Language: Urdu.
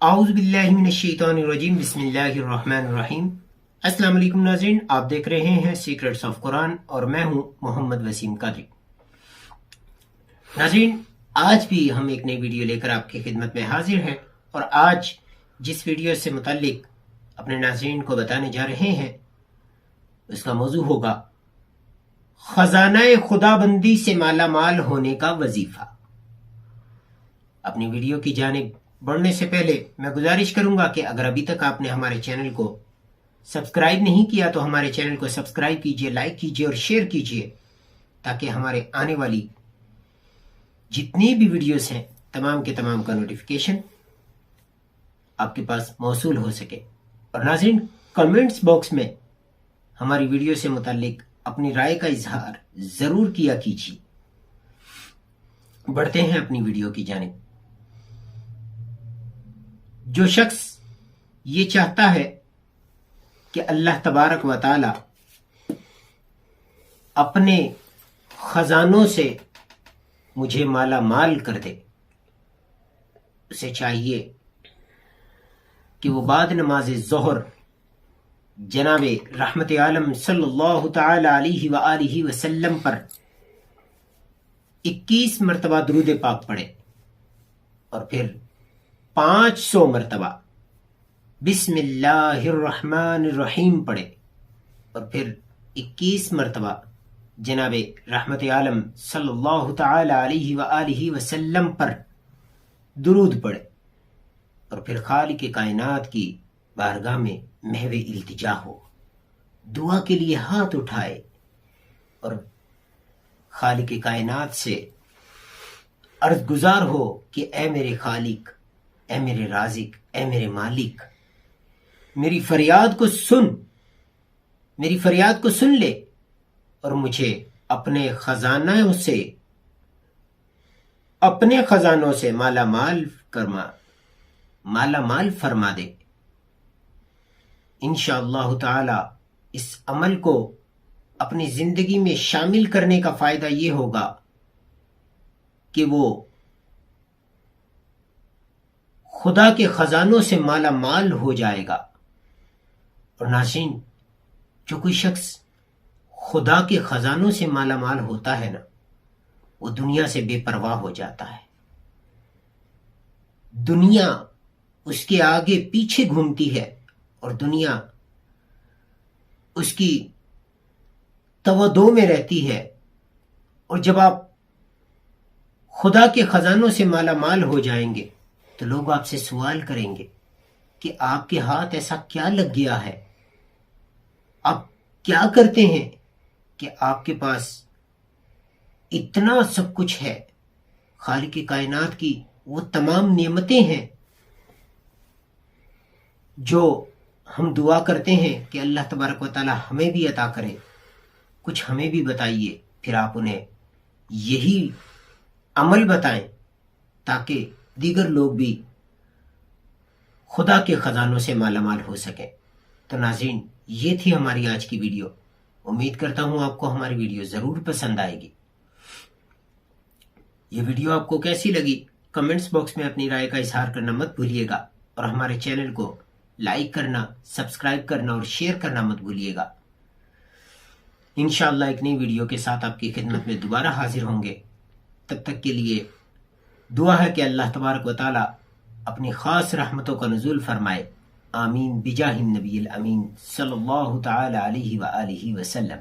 اعوذ باللہ من الشیطان الرجیم بسم اللہ الرحمن الرحیم۔ السلام علیکم ناظرین، آپ دیکھ رہے ہیں سیکرٹس آف قرآن اور میں ہوں محمد وسیم قادری۔ ناظرین، آج بھی ہم ایک نئی ویڈیو لے کر آپ کی خدمت میں حاضر ہیں، اور آج جس ویڈیو سے متعلق اپنے ناظرین کو بتانے جا رہے ہیں اس کا موضوع ہوگا خزانہ خدا بندی سے مالا مال ہونے کا وظیفہ۔ اپنی ویڈیو کی جانب بڑھنے سے پہلے میں گزارش کروں گا کہ اگر ابھی تک آپ نے ہمارے چینل کو سبسکرائب نہیں کیا تو ہمارے چینل کو سبسکرائب کیجئے، لائک کیجئے اور شیئر کیجئے، تاکہ ہمارے آنے والی جتنی بھی ویڈیوز ہیں تمام کے تمام کا نوٹیفیکیشن آپ کے پاس موصول ہو سکے۔ اور ناظرین، کمنٹس باکس میں ہماری ویڈیو سے متعلق اپنی رائے کا اظہار ضرور کیا کیجیے۔ بڑھتے ہیں اپنی ویڈیو کی جانب۔ جو شخص یہ چاہتا ہے کہ اللہ تبارک و تعالی اپنے خزانوں سے مجھے مالا مال کر دے، اسے چاہیے کہ وہ بعد نماز ظہر جناب رحمت عالم صلی اللہ تعالی علیہ وآلہ وسلم پر 21 مرتبہ درود پاک پڑھے، اور پھر 500 مرتبہ بسم اللہ الرحمن الرحیم پڑھے، اور پھر 21 مرتبہ جناب رحمت عالم صلی اللہ تعالی علیہ وآلہ وسلم پر درود پڑھے، اور پھر خالق کائنات کی بارگاہ میں محو التجا ہو، دعا کے لیے ہاتھ اٹھائے اور خالق کائنات سے عرض گزار ہو کہ اے میرے خالق، اے میرے رازق، اے میرے مالک، میری فریاد کو سن لے اور مجھے اپنے خزانوں سے مالا مال فرما دے۔ انشاءاللہ تعالی اس عمل کو اپنی زندگی میں شامل کرنے کا فائدہ یہ ہوگا کہ وہ خدا کے خزانوں سے مالا مال ہو جائے گا۔ اور ناظرین، جو کوئی شخص خدا کے خزانوں سے مالا مال ہوتا ہے نا، وہ دنیا سے بے پرواہ ہو جاتا ہے۔ دنیا اس کے آگے پیچھے گھومتی ہے اور دنیا اس کی تودو میں رہتی ہے۔ اور جب آپ خدا کے خزانوں سے مالا مال ہو جائیں گے تو لوگ آپ سے سوال کریں گے کہ آپ کے ہاتھ ایسا کیا لگ گیا ہے، آپ کیا کرتے ہیں کہ آپ کے پاس اتنا سب کچھ ہے، خالق کائنات کی وہ تمام نعمتیں ہیں جو ہم دعا کرتے ہیں کہ اللہ تبارک و تعالی ہمیں بھی عطا کرے، کچھ ہمیں بھی بتائیے۔ پھر آپ انہیں یہی عمل بتائیں تاکہ دیگر لوگ بھی خدا کے خزانوں سے مالا مال ہو سکیں۔ تو ناظرین، یہ تھی ہماری آج کی ویڈیو۔ امید کرتا ہوں آپ کو ہماری ویڈیو ضرور پسند آئے گی۔ یہ ویڈیو آپ کو کیسی لگی کمنٹس باکس میں اپنی رائے کا اظہار کرنا مت بھولیے گا، اور ہمارے چینل کو لائک کرنا، سبسکرائب کرنا اور شیئر کرنا مت بھولیے گا۔ انشاءاللہ ایک نئی ویڈیو کے ساتھ آپ کی خدمت میں دوبارہ حاضر ہوں گے۔ تب تک کے لیے دعا ہے کہ اللہ تبارک و تعالی اپنی خاص رحمتوں کا نزول فرمائے۔ آمین بجاہ النبی الامین صلی اللہ تعالی علیہ وآلہ وسلم۔